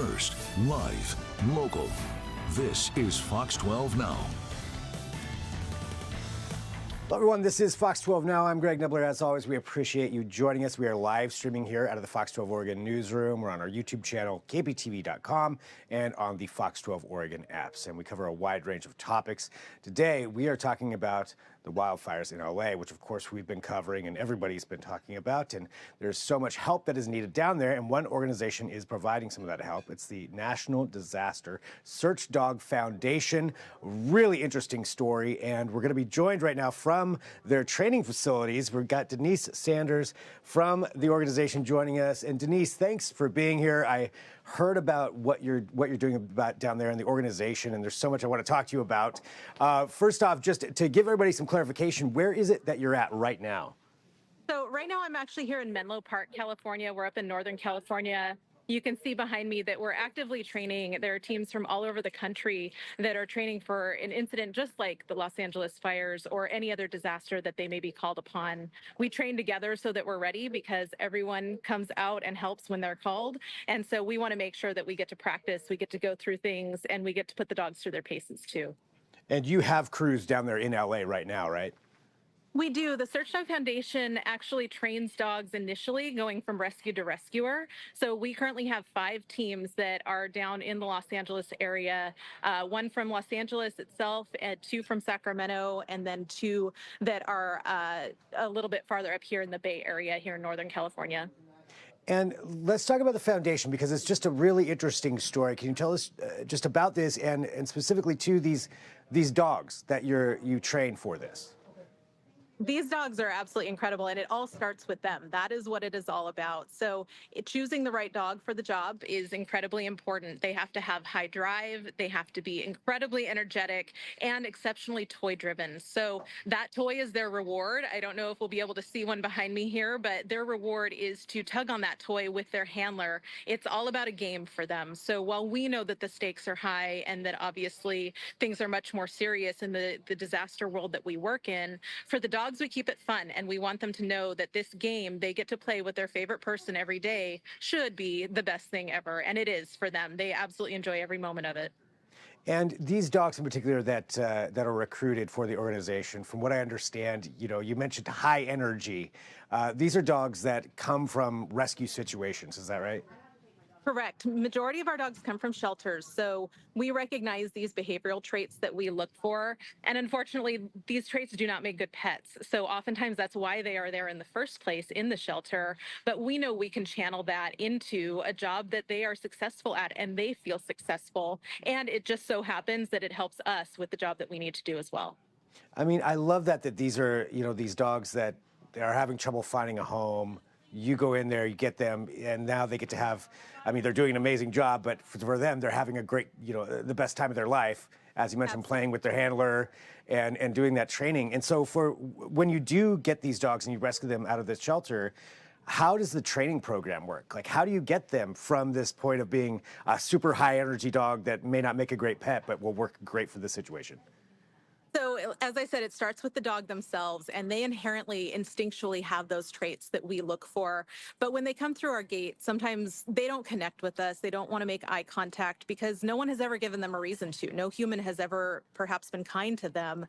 first, live, local. This is Fox 12 Now. Hello, everyone. This is Fox 12 Now. I'm Greg Nibbler. As always, we appreciate you joining us. We are live streaming here out of the Fox 12 Oregon newsroom. We're on our YouTube channel, KPTV.com, and on the Fox 12 Oregon apps. And we cover a wide range of topics. Today, we are talking about the wildfires in LA, which of course we've been covering and everybody's been talking about. And there's so much help that is needed down there. And one organization is providing some of that help. It's the National Disaster Search Dog Foundation. Really interesting story. And we're going to be joined right now from their training facilities. We've got Denise Sanders from the organization joining us. And Denise, thanks for being here. I heard about what you're doing about down there in the organization, and there's so much I want to talk to you about. First off, just to give everybody some clarification, where is it that you're at right now? So right now I'm actually here in Menlo Park, California. We're up in Northern California. You can see behind me that we're actively training. There are teams from all over the country that are training for an incident just like the Los Angeles fires or any other disaster that they may be called upon. We train together so that we're ready because everyone comes out and helps when they're called. And so we want to make sure that we get to practice, we get to go through things, and we get to put the dogs through their paces too. And you have crews down there in LA right now, right? We do. The Search Dog Foundation actually trains dogs initially going from rescue to rescuer. So we currently have 5 teams that are down in the Los Angeles area, 1 from Los Angeles itself, and 2 from Sacramento, and then 2 that are a little bit farther up here in the Bay Area here in Northern California. And let's talk about the foundation because it's just a really interesting story. Can you tell us just about this and specifically to these dogs that you train for this? These dogs are absolutely incredible, and it all starts with them. That is what it is all about. So choosing the right dog for the job is incredibly important. They have to have high drive, they have to be incredibly energetic, and exceptionally toy-driven. So that toy is their reward. I don't know if we'll be able to see one behind me here, but their reward is to tug on that toy with their handler. It's all about a game for them. So while we know that the stakes are high and that obviously things are much more serious in the disaster world that we work in, for the dogs, we keep it fun, and we want them to know that this game they get to play with their favorite person every day should be the best thing ever, and it is for them. They absolutely enjoy every moment of it. And these dogs in particular that are recruited for the organization, from what I understand, you mentioned high energy. These are dogs that come from rescue situations. Is that right? Correct. Majority of our dogs come from shelters, so we recognize these behavioral traits that we look for, and unfortunately, these traits do not make good pets. So oftentimes that's why they are there in the first place in the shelter, but we know we can channel that into a job that they are successful at and they feel successful, and it just so happens that it helps us with the job that we need to do as well. I mean, I love that these are, these dogs that are having trouble finding a home. You go in there, you get them, and now they get to have, they're doing an amazing job, but for them, they're having a great, the best time of their life, as you mentioned, playing with their handler and doing that training. And so when you do get these dogs and you rescue them out of the shelter, how does the training program work? Like, how do you get them from this point of being a super high energy dog that may not make a great pet, but will work great for the situation? So, as I said, it starts with the dog themselves, and they inherently, instinctually have those traits that we look for. But when they come through our gate, sometimes they don't connect with us. They don't want to make eye contact because no one has ever given them a reason to. No human has ever perhaps been kind to them.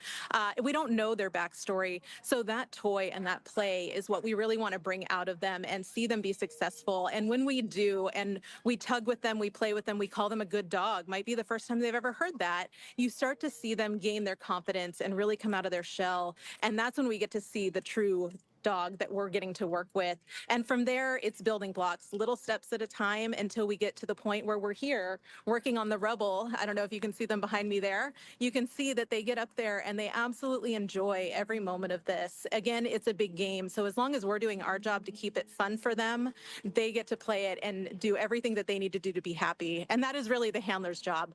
We don't know their backstory. So that toy and that play is what we really want to bring out of them and see them be successful. And when we do, and we tug with them, we play with them, we call them a good dog, might be the first time they've ever heard that, you start to see them gain their confidence and really come out of their shell. And that's when we get to see the true dog that we're getting to work with. And from there, it's building blocks, little steps at a time until we get to the point where we're here working on the rubble. I don't know if you can see them behind me there. You can see that they get up there and they absolutely enjoy every moment of this. Again, it's a big game. So as long as we're doing our job to keep it fun for them, they get to play it and do everything that they need to do to be happy. And that is really the handler's job.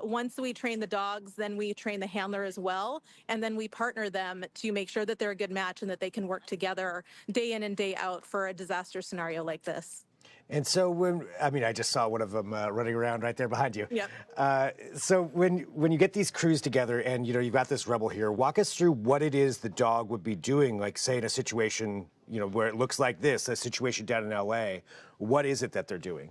Once we train the dogs, then we train the handler as well. And then we partner them to make sure that they're a good match and that they can work together day in and day out for a disaster scenario like this. And so I just saw one of them running around right there behind you. Yep. So when you get these crews together and, you've got this rebel here, walk us through what it is the dog would be doing, like say in a situation, where it looks like this, a situation down in LA, what is it that they're doing?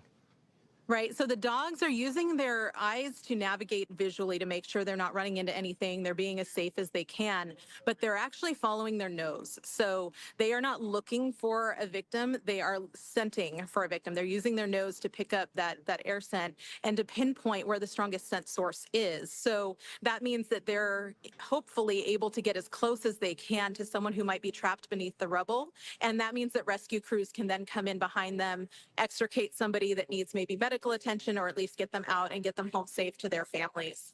Right. So the dogs are using their eyes to navigate visually to make sure they're not running into anything. They're being as safe as they can, but they're actually following their nose. So they are not looking for a victim. They are scenting for a victim. They're using their nose to pick up that air scent and to pinpoint where the strongest scent source is. So that means that they're hopefully able to get as close as they can to someone who might be trapped beneath the rubble. And that means that rescue crews can then come in behind them, extricate somebody that needs maybe medical attention, or at least get them out and get them home safe to their families.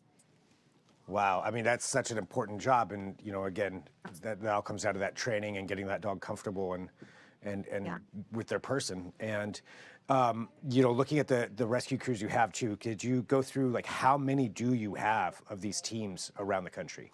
Wow, I mean that's such an important job, and again, that all comes out of that training and getting that dog comfortable and Yeah. with their person. And looking at the rescue crews you have too, could you go through like how many do you have of these teams around the country?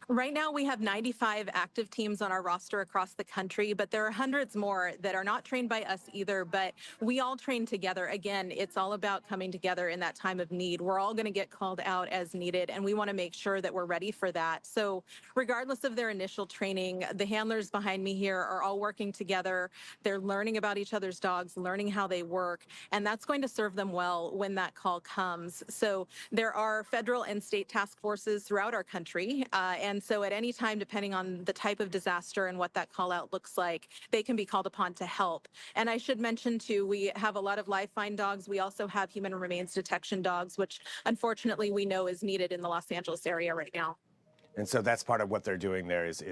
Right now, we have 95 active teams on our roster across the country, but there are hundreds more that are not trained by us either. But we all train together. Again, it's all about coming together in that time of need. We're all going to get called out as needed, and we want to make sure that we're ready for that. So, regardless of their initial training, the handlers behind me here are all working together. They're learning about each other's dogs, learning how they work, and that's going to serve them well when that call comes. So, there are federal and state task forces throughout our country, and so at any time, depending on the type of disaster and what that call out looks like, they can be called upon to help. And I should mention too, we have a lot of live find dogs. We also have human remains detection dogs, which unfortunately we know is needed in the Los Angeles area right now. And so that's part of what they're doing there is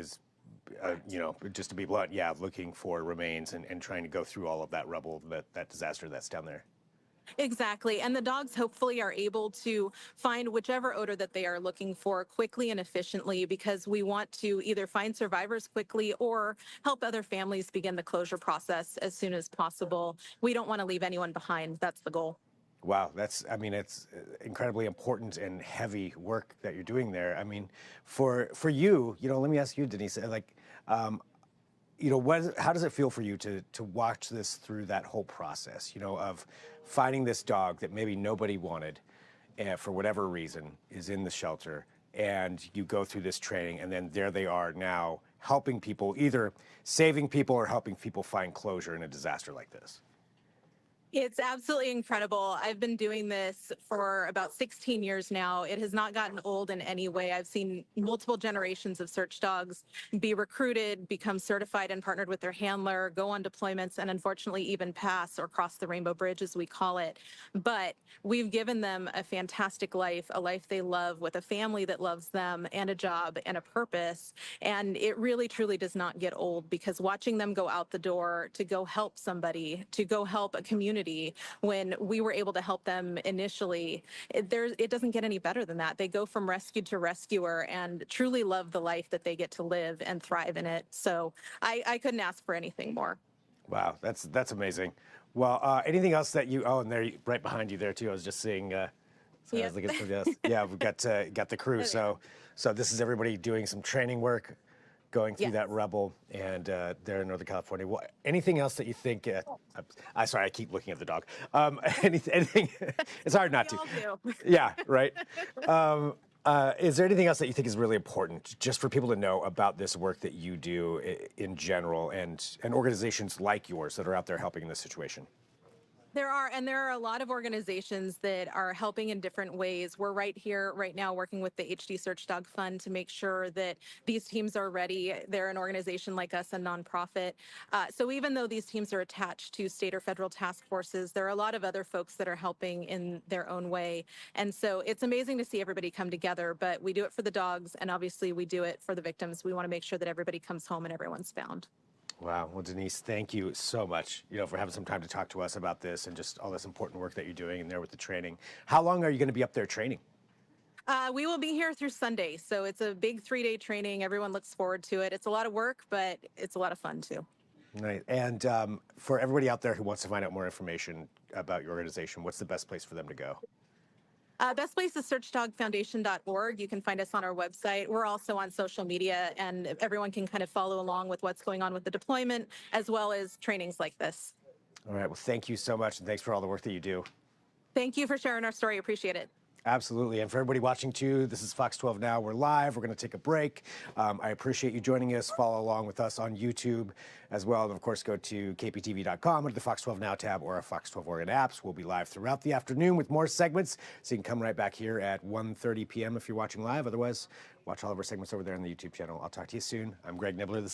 just to be blunt, yeah, looking for remains and trying to go through all of that rubble, that disaster that's down there. Exactly. And the dogs hopefully are able to find whichever odor that they are looking for quickly and efficiently, because we want to either find survivors quickly or help other families begin the closure process as soon as possible. We don't want to leave anyone behind. That's the goal. Wow, it's incredibly important and heavy work that you're doing there. I mean, for you, let me ask you, Denise, like, how does it feel for you to watch this through that whole process, of finding this dog that maybe nobody wanted, and for whatever reason is in the shelter, and you go through this training, and then there they are now helping people, either saving people or helping people find closure in a disaster like this? It's absolutely incredible. I've been doing this for about 16 years now. It has not gotten old in any way. I've seen multiple generations of search dogs be recruited, become certified and partnered with their handler, go on deployments, and unfortunately even pass or cross the Rainbow Bridge, as we call it. But we've given them a fantastic life, a life they love, with a family that loves them, and a job and a purpose. And it really, truly does not get old, because watching them go out the door to go help somebody, to go help a community, when we were able to help them initially, it doesn't get any better than that. They go from rescued to rescuer and truly love the life that they get to live and thrive in it. So I couldn't ask for anything more. Wow, that's amazing. Well, anything else that and there, right behind you there too, I was just seeing, I was looking for this. Yeah, we've got the crew. So this is everybody doing some training work, going through that rubble, and they're in Northern California. Well, anything else that you think? I'm sorry, I keep looking at the dog. Anything? It's hard not to. We all do. Yeah, right. Is there anything else that you think is really important, just for people to know about this work that you do in general, and organizations like yours that are out there helping in this situation? There are a lot of organizations that are helping in different ways. We're right here, right now, working with the HD Search Dog Fund to make sure that these teams are ready. They're an organization like us, a nonprofit. So even though these teams are attached to state or federal task forces, there are a lot of other folks that are helping in their own way. And so it's amazing to see everybody come together, but we do it for the dogs, and obviously we do it for the victims. We want to make sure that everybody comes home and everyone's found. Wow. Well, Denise, thank you so much, for having some time to talk to us about this and just all this important work that you're doing in there with the training. How long are you going to be up there training? We will be here through Sunday. So it's a big 3-day training. Everyone looks forward to it. It's a lot of work, but it's a lot of fun too. Right. And for everybody out there who wants to find out more information about your organization, what's the best place for them to go? Best place is searchdogfoundation.org. You can find us on our website. We're also on social media, and everyone can kind of follow along with what's going on with the deployment, as well as trainings like this. All right. Well, thank you so much, and thanks for all the work that you do. Thank you for sharing our story. Appreciate it. Absolutely. And for everybody watching too, this is Fox 12 Now. We're live. We're going to take a break. I appreciate you joining us. Follow along with us on YouTube as well. And of course, go to KPTV.com under the Fox 12 Now tab or our Fox 12 Oregon apps. We'll be live throughout the afternoon with more segments. So you can come right back here at 1:30 p.m. if you're watching live. Otherwise, watch all of our segments over there on the YouTube channel. I'll talk to you soon. I'm Greg Nibbler. This